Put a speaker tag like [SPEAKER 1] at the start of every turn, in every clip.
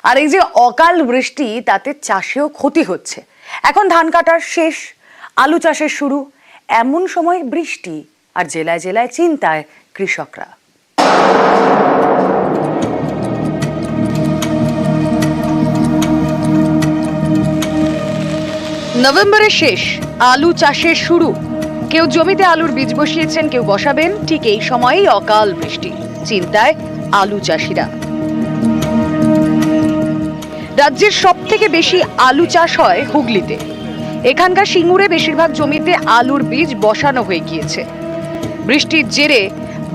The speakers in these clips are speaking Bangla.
[SPEAKER 1] আর এই যে অকাল বৃষ্টি, তাতে চাষেও ক্ষতি হচ্ছে। এখন ধান কাটার শেষ, আলু চাষের শুরু, এমন সময় বৃষ্টি আর জেলায় জেলায় চিন্তায় কৃষকরা। নভেম্বরের শেষ, আলু চাষের শুরু। কেউ জমিতে আলুর বীজ বসিয়েছেন, কেউ বসাবেন। ঠিক এই সময়েই অকাল বৃষ্টি, চিন্তায় আলু চাষিরা। রাজ্যের সব থেকে বেশি আলু চাষ হয় হুগলিতে। এখানকার সিঙ্গুরে বেশিরভাগ জমিতে আলুর বীজ বসানো হয়ে গিয়েছে। বৃষ্টির জেরে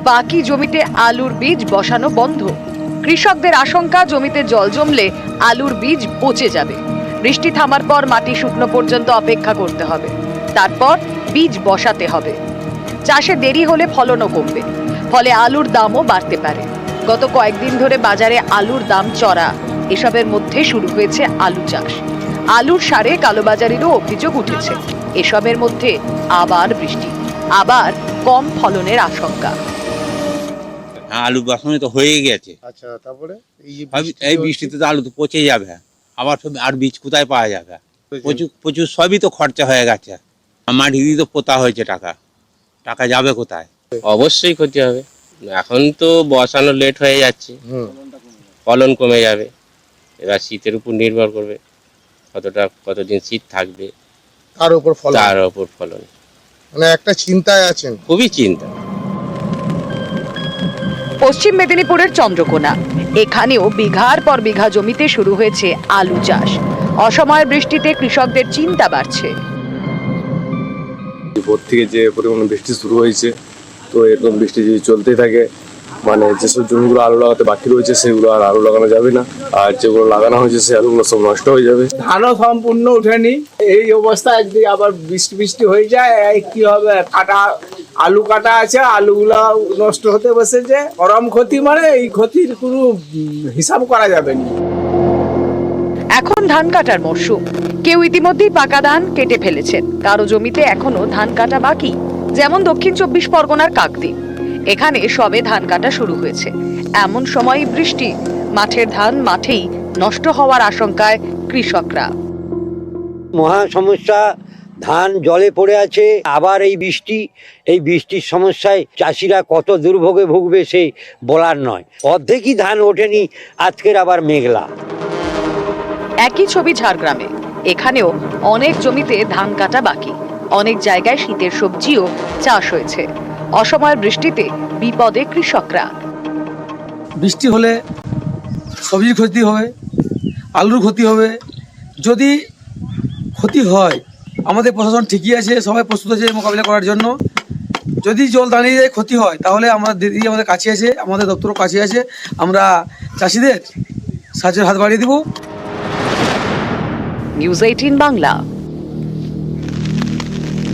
[SPEAKER 1] বাকি জমিতে আলুর বীজ বসানো বন্ধ। কৃষকদের আশঙ্কা, জমিতে জল জমলে আলুর বীজ পচে যাবে। বৃষ্টি থামার পর মাটি শুকনো পর্যন্ত অপেক্ষা করতে হবে, তারপর বীজ বসাতে হবে। চাষে দেরি হলে ফলনও কমবে, ফলে আলুর দামও বাড়তে পারে। গত কয়েকদিন ধরে বাজারে আলুর দাম চড়া। এসবের মধ্যে শুরু হয়েছে আলু চাষ। আলুর সারে কালোবাজারিরও অভিযোগ উঠেছে। এসবের মধ্যে আবার বৃষ্টি, আবার কম ফলনের আশঙ্কা।
[SPEAKER 2] আলু বসানো তো হয়ে গেছে।
[SPEAKER 3] আচ্ছা, তারপরে
[SPEAKER 2] এই বৃষ্টিতে তো আলু তো পচে যাবে, আবার আর বীজ কোথায় পাওয়া যাবে? প্রচুর সবই তো খরচা হয়ে গেছে। মাটি দিয়ে তো পোতা হয়েছে, টাকা যাবে কোথায়?
[SPEAKER 4] অবশ্যই ক্ষতি হবে। এখন তো বসানো লেট হয়ে যাচ্ছে, ফলন কমে যাবে। এবার শীতের উপর নির্ভর করবে, কতদিন শীত থাকবে
[SPEAKER 3] তার উপর
[SPEAKER 4] ফলন।
[SPEAKER 3] মানে একটা চিন্তায় আছেন,
[SPEAKER 4] খুবই চিন্তা।
[SPEAKER 1] পশ্চিম মেদিনীপুরের চন্দ্রকোনা, এখানেও বিঘার পর বিঘা জমিতে শুরু হয়েছে আলু চাষ। অসময়ের বৃষ্টিতে কৃষকদের চিন্তা বাড়ছে।
[SPEAKER 5] ভোর থেকে যে পরিমাণে বৃষ্টি শুরু হয়েছে, তো এরকম বৃষ্টি যদি চলতেই থাকে, মানে যেসব জমিগুলো আলু লাগাতে বাকি রয়েছে সেগুলো আর আলু লাগানো যাবে না, আর যেগুলো লাগানো হয়েছে সে আলুগুলো সব নষ্ট হয়ে যাবে।
[SPEAKER 6] ধানও সম্পূর্ণ ওঠেনি। এই অবস্থায় যদি আবার বৃষ্টি হয়ে যায়, কি হবে? আলু কাটা আছে, আলুগুলা নষ্ট হতে বসেছে। গরম ক্ষতি, মানে এই ক্ষতির কোনো হিসাব করা যাবে না।
[SPEAKER 1] এখন ধান কাটার মরশুম। কেউ ইতিমধ্যেই পাকা ধান কেটে ফেলেছেন, কারো জমিতে এখনো ধান কাটা বাকি। যেমন দক্ষিণ 24 পরগনার কাকদ্বীপ, এখানে সবে ধান কাটা শুরু হয়েছে। এমন সময় বৃষ্টি, মাঠের ধান মাঠেই নষ্ট হওয়ার আশঙ্কায় কৃষকরা।
[SPEAKER 7] মহা সমস্যা, ধান জলে পড়ে আছে। আবার এই বৃষ্টির সমস্যায় চাষিরা কত দুর্ভোগে ভুগবে সে বলার নয়। অর্ধেকই ধান ওঠেনি, আজকের আবার মেঘলা।
[SPEAKER 1] একই ছবি ঝাড়গ্রামে, এখানেও অনেক জমিতে ধান কাটা বাকি। অনেক জায়গায় শীতের সবজিও চাষ হয়েছে। অসময়ের বৃষ্টিতে বিপদে কৃষকরা।
[SPEAKER 8] বৃষ্টি হলে সবজির ক্ষতি হবে, আলুর ক্ষতি হবে। যদি ক্ষতি হয়, আমাদের প্রশাসন ঠিকই আছে, সবাই প্রস্তুত আছে মোকাবিলা করার জন্য। যদি জল দাঁড়িয়ে যায়, ক্ষতি হয়, তাহলে আমাদের কাছে আছে, আমাদের দপ্তরও কাছে আছে। আমরা চাষিদের সাহায্যের হাত বাড়িয়ে দেব।
[SPEAKER 1] নিউজ 18 বাংলা।